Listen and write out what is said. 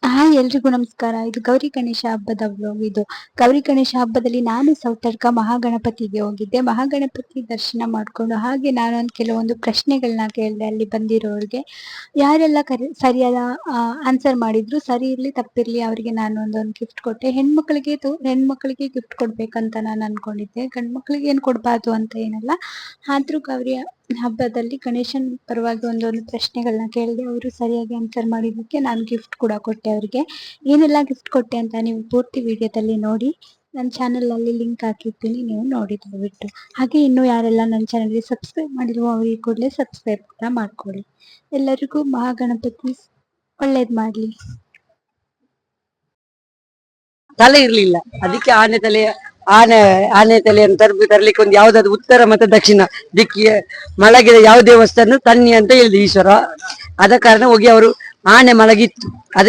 Hi ಎಲ್ರಿಗೂ ನಮಸ್ಕಾರ. ಇದು ಗೌರಿ ಗಣೇಶ ಹಬ್ಬದ ವ್ಲಾಗ್. ಇದು ಗೌರಿ ಗಣೇಶ ಹಬ್ಬದಲ್ಲಿ ನಾನು ಸೌತಡ್ಕ ಮಹಾಗಣಪತಿಗೆ ಹೋಗಿದ್ದೆ. ಮಹಾಗಣಪತಿ ದರ್ಶನ ಮಾಡ್ಕೊಂಡು ಹಾಗೆ ನಾನೊಂದು ಕೆಲವೊಂದು ಪ್ರಶ್ನೆಗಳನ್ನ ಕೇಳಿದೆ ಅಲ್ಲಿ ಬಂದಿರೋರಿಗೆ. ಯಾರೆಲ್ಲ ಸರಿಯಾದ ಆನ್ಸರ್ ಮಾಡಿದ್ರು, ಸರಿ ಇರ್ಲಿ ತಪ್ಪಿರ್ಲಿ ಅವರಿಗೆ ನಾನು ಒಂದೊಂದು ಗಿಫ್ಟ್ ಕೊಟ್ಟೆ. ಹೆಣ್ಮಕ್ಳಿಗೆ ಗಿಫ್ಟ್ ಕೊಡ್ಬೇಕಂತ ನಾನು ಅನ್ಕೊಂಡಿದ್ದೆ. ಗಂಡು ಮಕ್ಳಿಗೆ ಏನು ಕೊಡಬಾರ್ದು ಅಂತ ಏನಲ್ಲ. ಆದ್ರೂ ಗೌರಿ ಹಬ್ಬದಲ್ಲಿ ಗಣೇಶನ್ ಪರವಾಗಿ ಒಂದೊಂದು ಪ್ರಶ್ನೆಗಳನ್ನ ಕೇಳಿದೆ. ಅವರು ಸರಿಯಾಗಿ ಆನ್ಸರ್ ಮಾಡಿದ್ದಕ್ಕೆ ನಾನು ಗಿಫ್ಟ್ ಕೂಡ ಕೊಟ್ಟೆ ಅವರಿಗೆ. ಏನೆಲ್ಲ ಗಿಫ್ಟ್ ಕೊಟ್ಟೆ ಅಂತ ನೀವು ಪೂರ್ತಿ ವಿಡಿಯೋದಲ್ಲಿ ನೋಡಿ. ನನ್ನ ಚಾನಲಲ್ಲಿ ಲಿಂಕ್ ಹಾಕಿರ್ತೀನಿ, ನೀವು ನೋಡಿ ದಯವಿಟ್ಟು. ಹಾಗೆ ಇನ್ನೂ ಯಾರೆಲ್ಲ ನನ್ನ ಚಾನಲ್ಗೆ ಸಬ್ಸ್ಕ್ರೈಬ್ ಮಾಡಿಲ್ವೋ ಅವರಿಗೆ ಕೂಡಲೇ ಸಬ್ಸ್ಕ್ರೈಬ್ ಕೂಡ ಮಾಡ್ಕೊಳ್ಳಿ. ಎಲ್ಲರಿಗೂ ಮಹಾಗಣಪತಿ ಒಳ್ಳೇದು ಮಾಡಲಿ. ತಲೆ ಇರ್ಲಿಲ್ಲ, ಅದಕ್ಕೆ ಆನೆ ತಲೆಯನ್ನು ತರ್ಲಿಕ್ಕೆ ಒಂದು ಯಾವ್ದಾದ್ರು ಉತ್ತರ ಮತ್ತು ದಕ್ಷಿಣ ದಿಕ್ಕಿಗೆ ಮಲಗಿದ ಯಾವ ದೇವಸ್ಥಾನ ತನ್ನಿ ಅಂತ ಹೇಳಿದ ಈಶ್ವರ. ಆದ ಕಾರಣ ಹೋಗಿ ಅವರು ಆನೆ ಮಲಗಿತ್ತು.